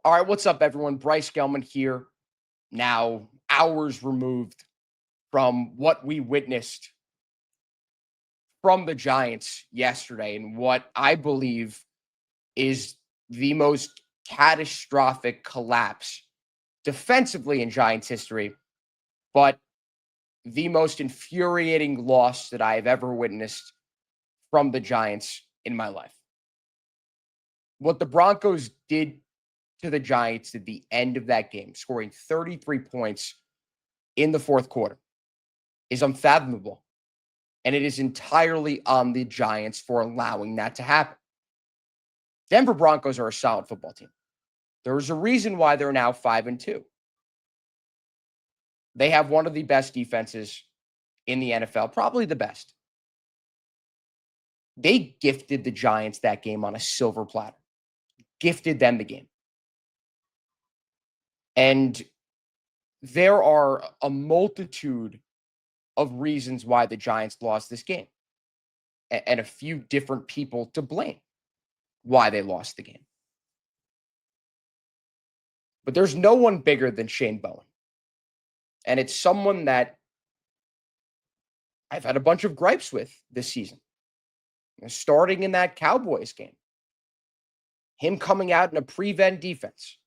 All right, what's up, everyone? Bryce Gelman here. Now, hours removed from what we witnessed from the Giants yesterday and what I believe is the most catastrophic collapse defensively in Giants history, but the most infuriating loss that I have ever witnessed from the Giants in my life. What the Broncos did to the Giants at the end of that game, scoring 33 points in the fourth quarter, is unfathomable. And it is entirely on the Giants for allowing that to happen. Denver Broncos are a solid football team. There is a reason why they're now 5-2. They have one of the best defenses in the NFL, probably the best. They gifted the Giants that game on a silver platter, gifted them the game. And there are a multitude of reasons why the Giants lost this game and a few different people to blame why they lost the game. But there's no one bigger than Shane Bowen. And it's someone that I've had a bunch of gripes with this season. Starting in that Cowboys game. Him coming out in a prevent defense.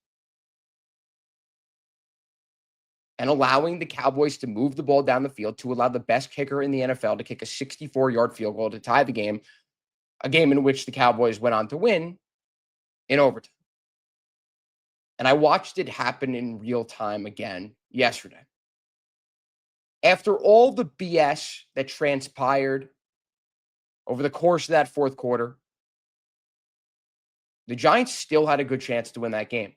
And allowing the Cowboys to move the ball down the field to allow the best kicker in the NFL to kick a 64-yard field goal to tie the game, a game in which the Cowboys went on to win in overtime. And I watched it happen in real time again yesterday. After all the BS that transpired over the course of that fourth quarter, the Giants still had a good chance to win that game.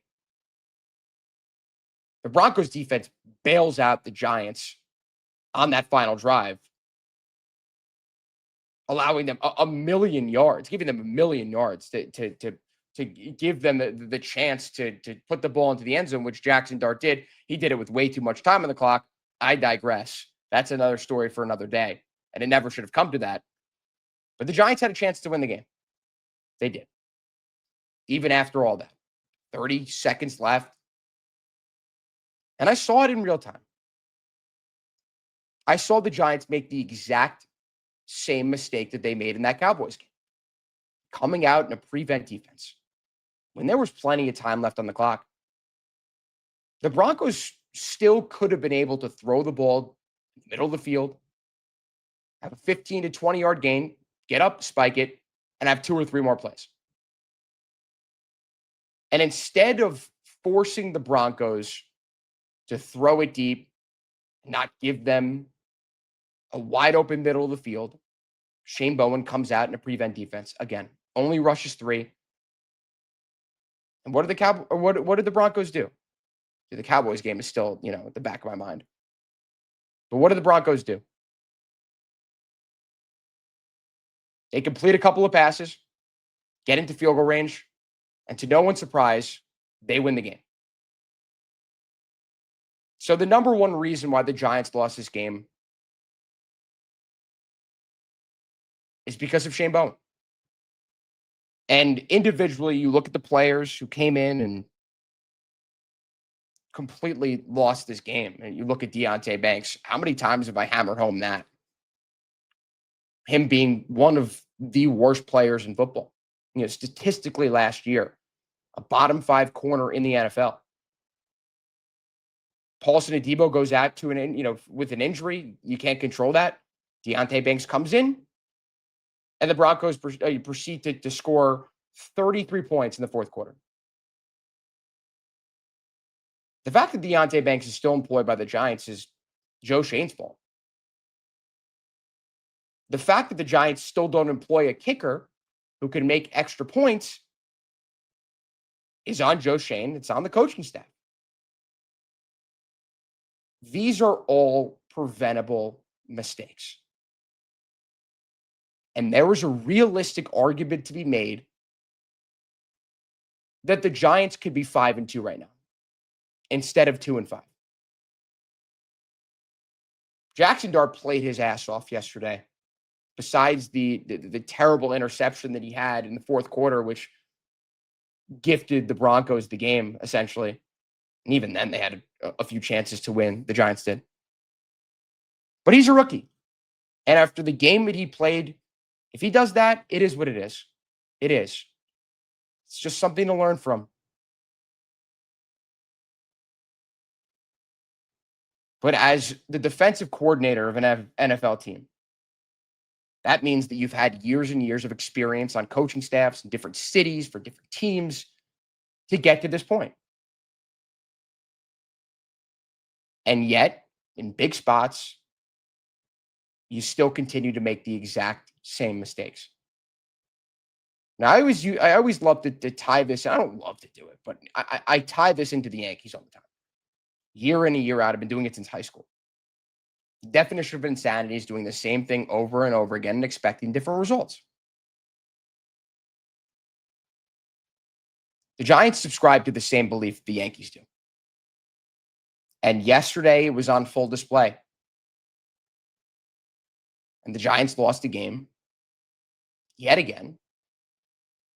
The Broncos defense bails out the Giants on that final drive, allowing them a million yards, giving them a million yards to give them the chance to put the ball into the end zone, which Jackson Dart did. He did it with way too much time on the clock. I digress. That's another story for another day, and it never should have come to that. But the Giants had a chance to win the game. They did. Even after all that. 30 seconds left. And I saw it in real time. I saw the Giants make the exact same mistake that they made in that Cowboys game. Coming out in a prevent defense. When there was plenty of time left on the clock, the Broncos still could have been able to throw the ball in the middle of the field, have a 15 to 20-yard gain, get up, spike it, and have 2 or 3 more plays. And instead of forcing the Broncos to throw it deep, not give them a wide open middle of the field, Shane Bowen comes out in a prevent defense. Again, only rushes 3. And what did the Broncos do? The Cowboys game is still, at the back of my mind. But what did the Broncos do? They complete a couple of passes, get into field goal range, and to no one's surprise, they win the game. So the number one reason why the Giants lost this game is because of Shane Bowen. And individually, you look at the players who came in and completely lost this game. And you look at Deonte Banks. How many times have I hammered home that? Him being one of the worst players in football. Statistically last year, a bottom 5 corner in the NFL. Paulson Adebo goes out to with an injury. You can't control that. Deonte Banks comes in, and the Broncos proceed to score 33 points in the fourth quarter. The fact that Deonte Banks is still employed by the Giants is Joe Shane's fault. The fact that the Giants still don't employ a kicker who can make extra points is on Joe Shane. It's on the coaching staff. These are all preventable mistakes. And there was a realistic argument to be made that the Giants could be 5-2 right now instead of 2-5. Jackson Dart played his ass off yesterday. Besides the terrible interception that he had in the fourth quarter, which gifted the Broncos the game, essentially. And even then, they had a few chances to win. The Giants did. But he's a rookie. And after the game that he played, if he does that, it is what it is. It is. It's just something to learn from. But as the defensive coordinator of an NFL team, that means that you've had years and years of experience on coaching staffs in different cities for different teams to get to this point. And yet, in big spots, you still continue to make the exact same mistakes. Now, I always love to tie this. I don't love to do it, but I tie this into the Yankees all the time. Year in and year out, I've been doing it since high school. The definition of insanity is doing the same thing over and over again and expecting different results. The Giants subscribe to the same belief the Yankees do. And yesterday it was on full display. And the Giants lost a game yet again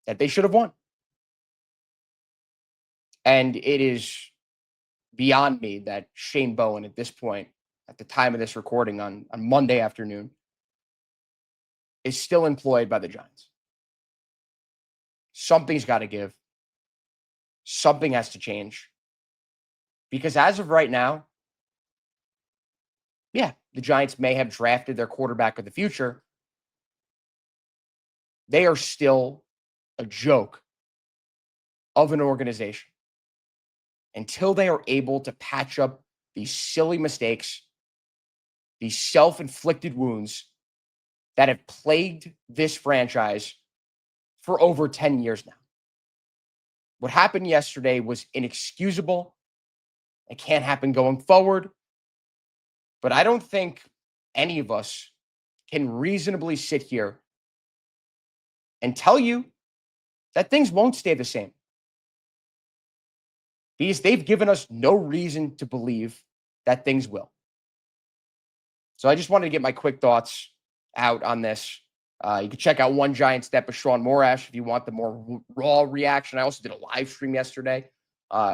that they should have won. And it is beyond me that Shane Bowen at this point, at the time of this recording on Monday afternoon, is still employed by the Giants. Something's got to give. Something has to change. Because as of right now, yeah, the Giants may have drafted their quarterback of the future. They are still a joke of an organization until they are able to patch up these silly mistakes, these self-inflicted wounds that have plagued this franchise for over 10 years now. What happened yesterday was inexcusable. It can't happen going forward. But I don't think any of us can reasonably sit here and tell you that things won't stay the same. Because they've given us no reason to believe that things will. So I just wanted to get my quick thoughts out on this. You can check out One Giant Step with Sean Morash if you want the more raw reaction. I also did a live stream yesterday.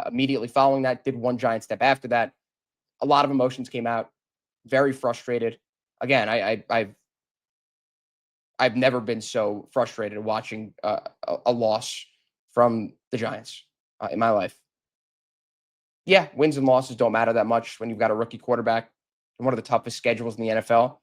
Immediately following that, did One Giant Step after that. A lot of emotions came out. Very frustrated. Again, I've never been so frustrated watching a loss from the Giants in my life. Yeah, wins and losses don't matter that much when you've got a rookie quarterback and one of the toughest schedules in the NFL.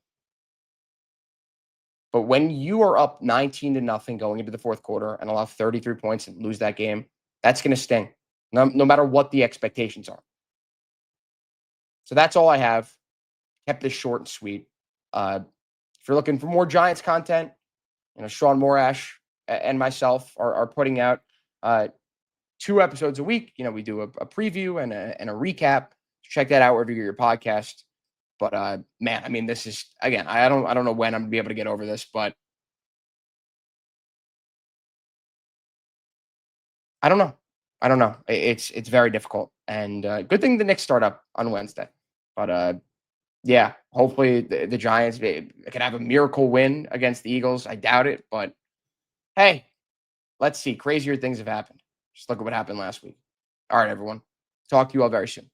But when you are up 19-0 going into the fourth quarter and allow 33 points and lose that game, that's going to sting, no matter what the expectations are. So that's all I have. Kept this short and sweet. If you're looking for more Giants content, Sean Morash and myself are putting out 2 episodes a week. We do a preview and a recap. Check that out wherever you get your podcast. But man, I mean, this is, again, I don't know when I'm gonna be able to get over this, but I don't know. It's very difficult, and good thing the Knicks start up on Wednesday. But yeah, hopefully the Giants can have a miracle win against the Eagles. I doubt it, but hey, let's see. Crazier things have happened. Just look at what happened last week. All right, everyone. Talk to you all very soon.